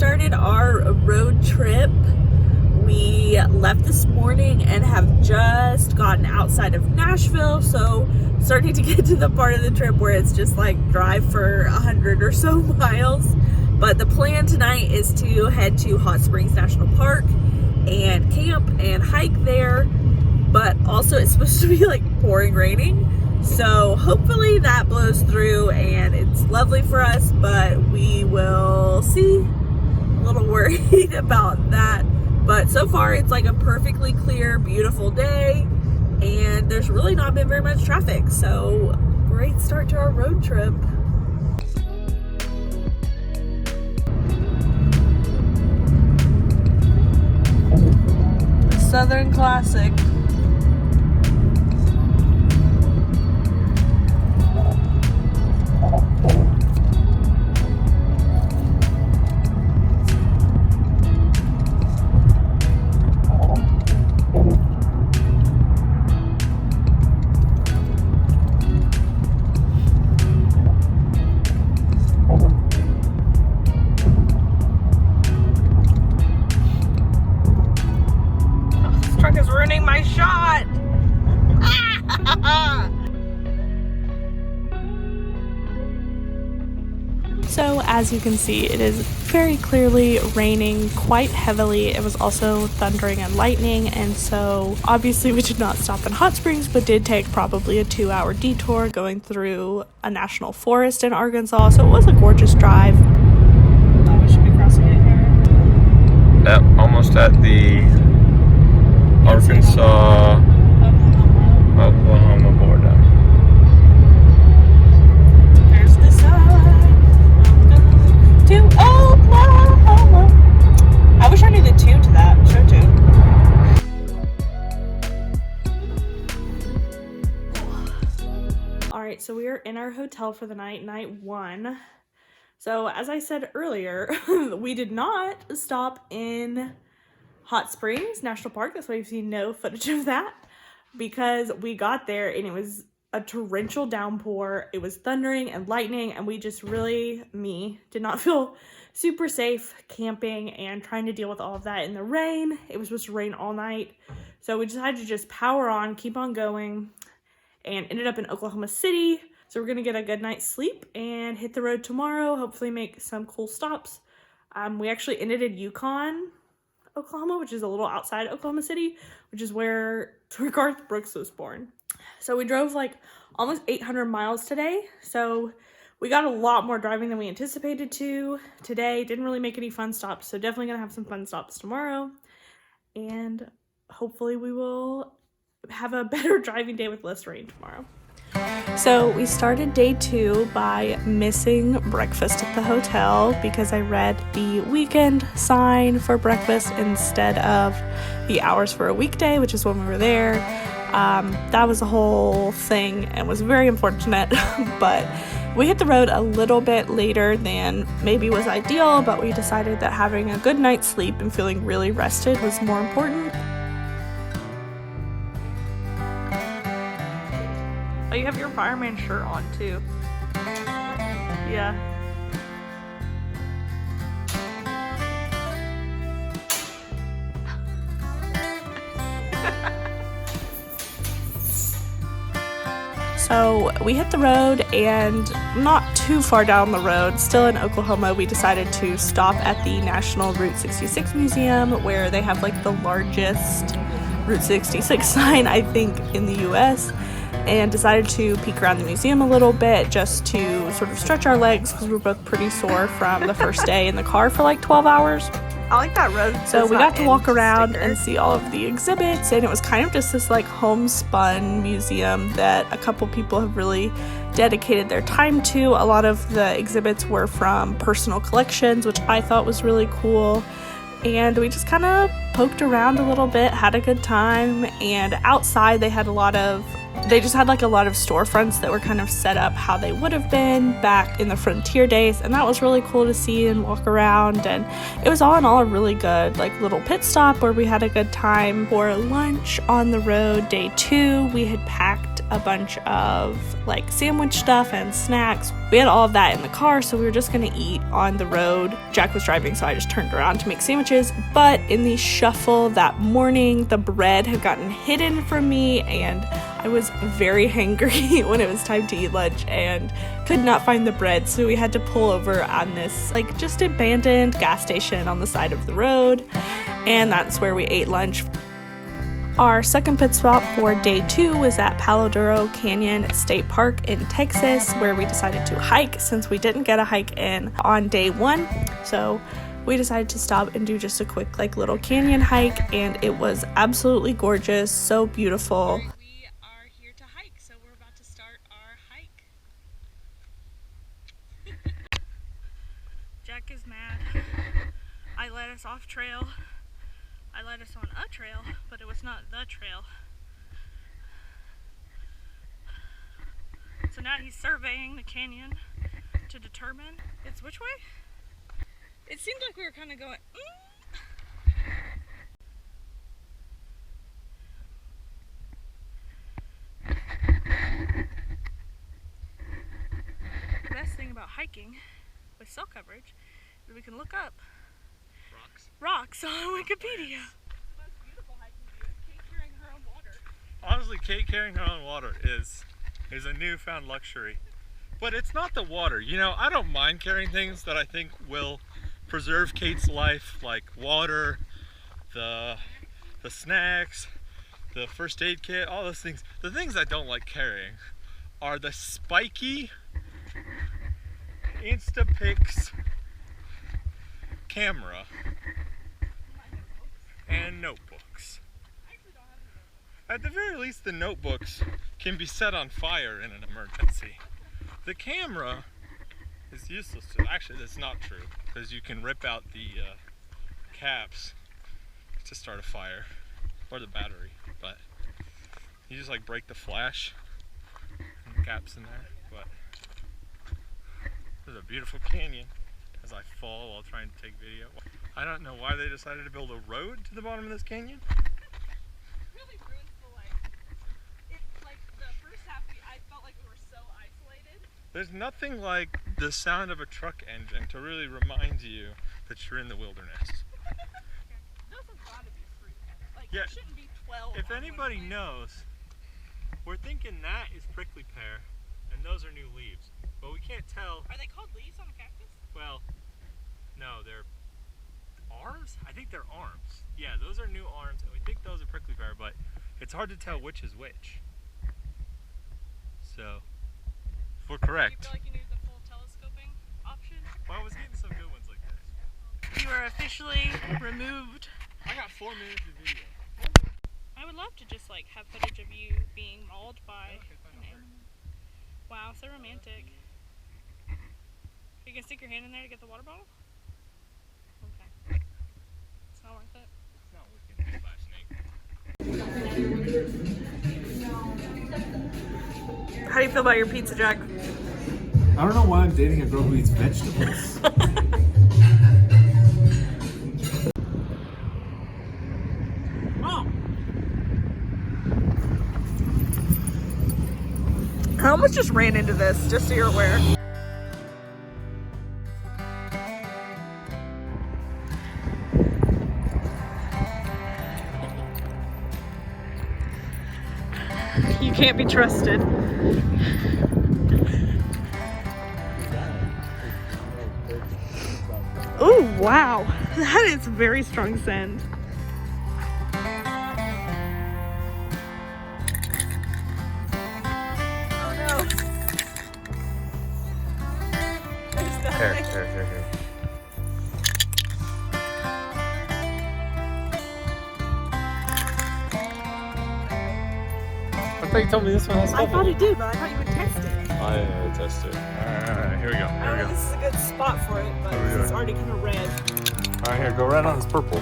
started our road trip. We left this morning and have just gotten outside of Nashville, so starting to get to the part of the trip where it's just like drive for 100 or so miles. But the plan tonight is to head to Hot Springs National Park and camp and hike there, but also it's supposed to be like pouring raining, so hopefully that blows through and it's lovely for us, but we will see. A little worried about that, but so far it's like a perfectly clear, beautiful day, and there's really not been very much traffic, so great start to our road trip. Southern Classic. Is ruining my shot. So as you can see, it is very clearly raining quite heavily. It was also thundering and lightning, and so obviously we did not stop in Hot Springs, but did take probably a 2-hour detour going through a national forest in Arkansas. So it was a gorgeous drive. Oh, we should be crossing it here. Yep, almost at the Arkansas, Oklahoma border. There's the sign. Welcome to Oklahoma. I wish I knew the tune to that show tune. Alright, so we are in our hotel for the night 1. So as I said earlier, we did not stop in Hot Springs National Park. That's why you've seen no footage of that, because we got there and it was a torrential downpour. It was thundering and lightning, and we just really, did not feel super safe camping and trying to deal with all of that in the rain. It was supposed to rain all night, so we decided to just power on, keep on going, and ended up in Oklahoma City. So we're gonna get a good night's sleep and hit the road tomorrow, hopefully make some cool stops. We actually ended in Yukon, Oklahoma, which is a little outside Oklahoma City, which is where Garth Brooks was born. So we drove like almost 800 miles today. So we got a lot more driving than we anticipated to today. Didn't really make any fun stops, so definitely gonna have some fun stops tomorrow. And hopefully we will have a better driving day with less rain tomorrow. So we started day 2 by missing breakfast at the hotel because I read the weekend sign for breakfast instead of the hours for a weekday, which is when we were there. That was a whole thing and was very unfortunate, but we hit the road a little bit later than maybe was ideal, but we decided that having a good night's sleep and feeling really rested was more important. Oh, you have your fireman shirt on too. Yeah. So we hit the road, and not too far down the road, still in Oklahoma, we decided to stop at the National Route 66 Museum, where they have like the largest Route 66 sign, I think, in the US. And decided to peek around the museum a little bit just to sort of stretch our legs because we were both pretty sore from the first day in the car for like 12 hours. I like that road. So we got to walk around and see all of the exhibits, and it was kind of just this like homespun museum that a couple people have really dedicated their time to. A lot of the exhibits were from personal collections, which I thought was really cool. And we just kind of poked around a little bit, had a good time, and outside they had a lot of storefronts that were kind of set up how they would have been back in the frontier days, and that was really cool to see and walk around. And it was all in all a really good like little pit stop where we had a good time. For lunch on the road, day 2, we had packed a bunch of like sandwich stuff and snacks. We had all of that in the car, so we were just gonna eat on the road. Jack was driving, so I just turned around to make sandwiches. But in the shuffle that morning, the bread had gotten hidden from me, and I was very hangry when it was time to eat lunch and could not find the bread, so we had to pull over on this like just abandoned gas station on the side of the road, and that's where we ate lunch. Our second pit stop for day 2 was at Duro Canyon State Park in Texas, where we decided to hike since we didn't get a hike in on day 1. So we decided to stop and do just a quick like little canyon hike, and it was absolutely gorgeous, so beautiful. We are here to hike, so we're about to start our hike. Jack is mad. I led us off trail. I led us on a trail, but it was not the trail. So now he's surveying the canyon to determine it's which way? It seemed like we were kind of going, The best thing about hiking with cell coverage is we can look up rocks on Wikipedia. The most beautiful hiking view is Kate carrying her own water. Honestly, Kate carrying her own water is a newfound luxury. But it's not the water. You know, I don't mind carrying things that I think will preserve Kate's life, like water, the snacks, the first aid kit, all those things. The things I don't like carrying are the spiky Instapix camera and notebooks. At the very least, the notebooks can be set on fire in an emergency. The camera is useless. Actually, that's not true, because you can rip out the caps to start a fire, or the battery, but you just like break the flash and the caps in there. But there's a beautiful canyon as I fall while trying to take video. I don't know why they decided to build a road to the bottom of this canyon. Really ruins the it's like the first half I felt like we were so isolated. There's nothing like the sound of a truck engine to really remind you that you're in the wilderness. Those have got to be fruit. Like, Yeah. there shouldn't be 12. If on anybody one place. knows, we're thinking that is prickly pear and those are new leaves, but we can't tell. Are they called leaves on a cactus? Well, no, they're arms? I think they're arms. Yeah, those are new arms, and we think those are prickly pear, but it's hard to tell which is which. So, if we're Do you correct. feel like you need the full telescoping option? Well, I was getting some good ones like this. You are officially removed. I got 4 minutes of video. I would love to just like have footage of you being mauled by an animal. Wow, so romantic. You can stick your hand in there to get the water bottle? Okay. It's not worth it. It's not worth getting bit by a snake. How do you feel about your pizza, Jack? I don't know why I'm dating a girl who eats vegetables. I almost just ran into this, just so you're aware. You can't be trusted. Oh, wow. That is very strong scent. Here. I thought you told me this one has I thought it did, but I thought you would test it. I didn't really test it. Alright, here we go. I don't know if this is a good spot for it, but Here we it's go. already kind of red. Alright, here, go right on this purple.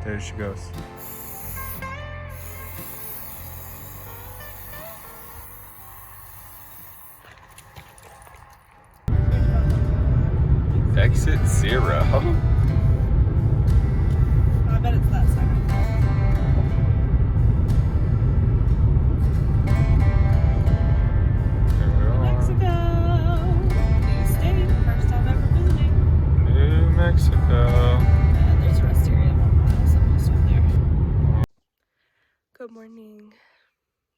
There she goes. Exit 0. I bet it's that side. Mexico. New state. First time ever visiting. New Mexico. Yeah, there's a rest area 1 mile, somebody's over there. Good morning.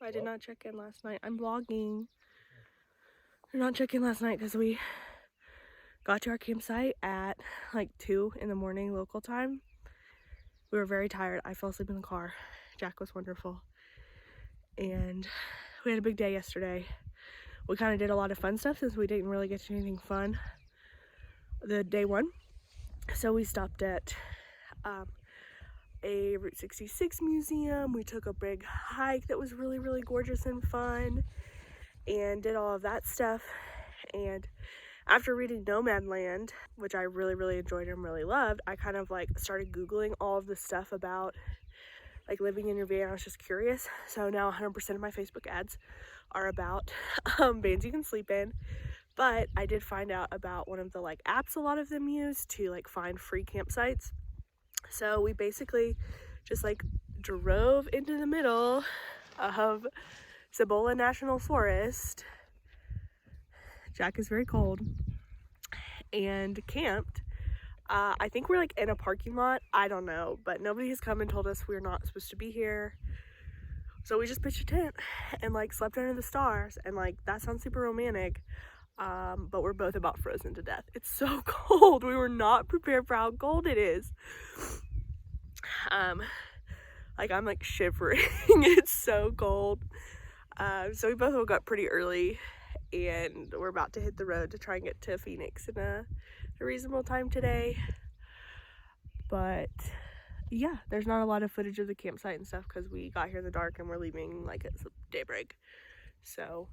I did not check in last night. I'm vlogging. I did not check in last night because we got to our campsite at like 2 in the morning local time. We were very tired. I fell asleep in the car. Jack was wonderful. And we had a big day yesterday. We kind of did a lot of fun stuff since we didn't really get to do anything fun the day 1. So we stopped at a Route 66 museum. We took a big hike that was really, really gorgeous and fun and did all of that stuff. And after reading Nomadland, which I really, really enjoyed and really loved, I kind of like started Googling all of the stuff about like living in your van. I was just curious. So now 100% of my Facebook ads are about vans you can sleep in. But I did find out about one of the like apps a lot of them use to like find free campsites. So we basically just like drove into the middle of Cibola National Forest. Jack is very cold. And camped. I think we're like in a parking lot. I don't know, but nobody has come and told us we're not supposed to be here. So we just pitched a tent and like slept under the stars, and like that sounds super romantic. But we're both about frozen to death. It's so cold. We were not prepared for how cold it is. Like I'm like shivering. It's so cold. So we both woke up pretty early and we're about to hit the road to try and get to Phoenix in a reasonable time today. But yeah, there's not a lot of footage of the campsite and stuff because we got here in the dark and we're leaving like at daybreak. So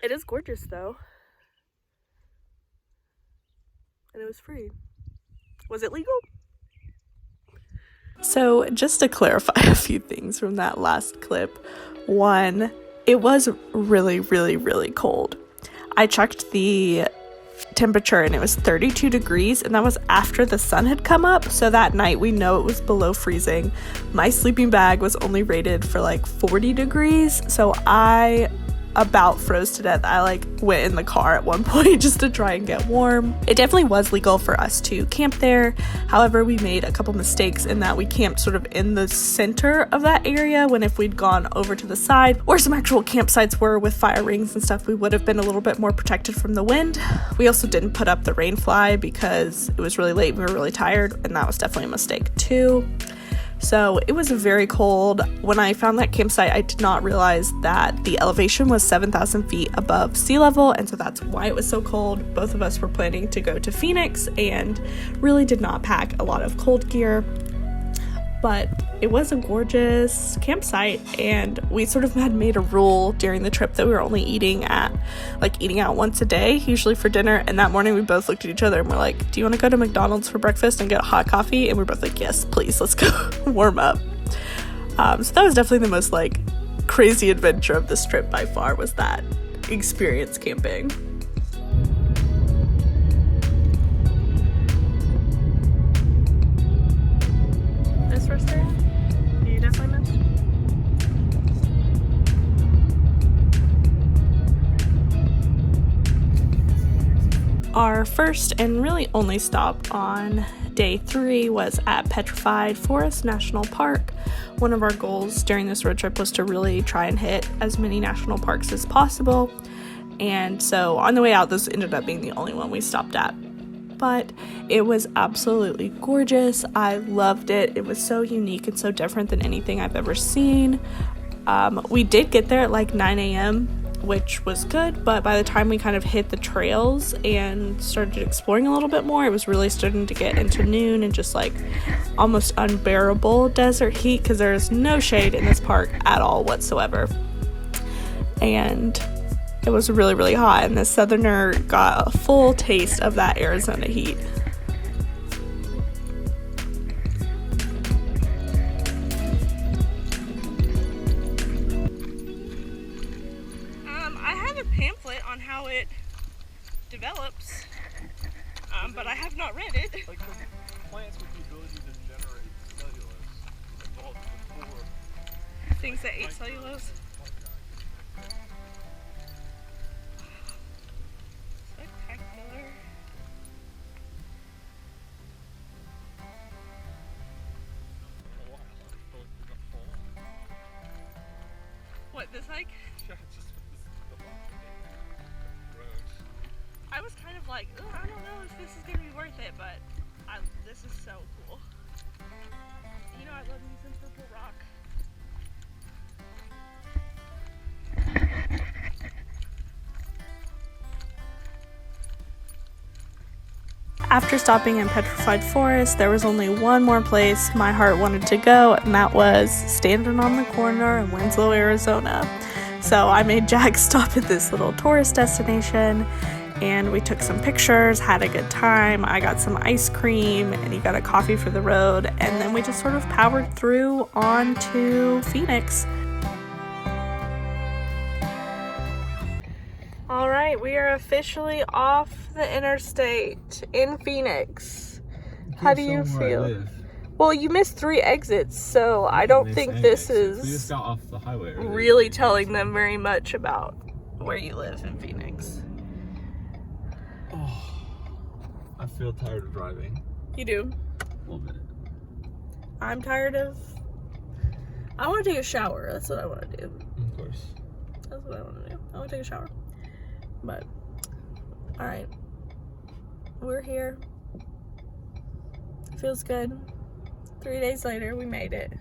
it is gorgeous though. And it was free. Was it legal? So just to clarify a few things from that last clip. One, it was really, really, really cold. I checked the temperature and it was 32 degrees, and that was after the sun had come up. So that night we know it was below freezing. My sleeping bag was only rated for like 40 degrees. So I about froze to death. I like went in the car at one point just to try and get warm. It definitely was legal for us to camp there. However, we made a couple mistakes in that we camped sort of in the center of that area, when if we'd gone over to the side where some actual campsites were with fire rings and stuff, we would have been a little bit more protected from the wind. We also didn't put up the rain fly because it was really late and we were really tired, and that was definitely a mistake too. So it was very cold. When I found that campsite, I did not realize that the elevation was 7,000 feet above sea level, and so that's why it was so cold. Both of us were planning to go to Phoenix and really did not pack a lot of cold gear. But it was a gorgeous campsite, and we sort of had made a rule during the trip that we were only eating out once a day, usually for dinner. And that morning we both looked at each other and we're like, do you want to go to McDonald's for breakfast and get a hot coffee? And we're both like, yes, please, let's go warm up. So that was definitely the most like crazy adventure of this trip by far, was that experience camping. Our first and really only stop on day 3 was at Petrified Forest National Park. One of our goals during this road trip was to really try and hit as many national parks as possible. And so on the way out, this ended up being the only one we stopped at. But it was absolutely gorgeous. I loved it. It was so unique and so different than anything I've ever seen. We did get there at like 9 a.m., which was good, but by the time we kind of hit the trails and started exploring a little bit more, it was really starting to get into noon and just like almost unbearable desert heat, because there is no shade in this park at all whatsoever. And it was really, really hot, and the southerner got a full taste of that Arizona heat. I have a pamphlet on how it develops. but I have not read it. Like the plants with the ability to generate cellulose evolved before. Things that ate cellulose. Spectacular. What, this hike? Yeah, it's just with the road. I was kind of like, oh, I don't know if this is gonna be worth it, but this is so cool. You know, I love me some purple rock. After stopping in Petrified Forest, there was only one more place my heart wanted to go, and that was standing on the corner in Winslow, Arizona. So I made Jack stop at this little tourist destination, and we took some pictures, had a good time. I got some ice cream, and he got a coffee for the road, and then we just sort of powered through on to Phoenix. All right, we are officially off the interstate in Phoenix. How do you feel? Well, you missed 3 exits, so I don't think this is We just got off the highway. really telling them very much about where you live in Phoenix. Oh, I feel tired of driving. You do? A little bit. I'm tired of... I want to take a shower. That's what I want to do. Of course. That's what I want to do. I want to take a shower. But, alright. We're here. Feels good. 3 days later, we made it.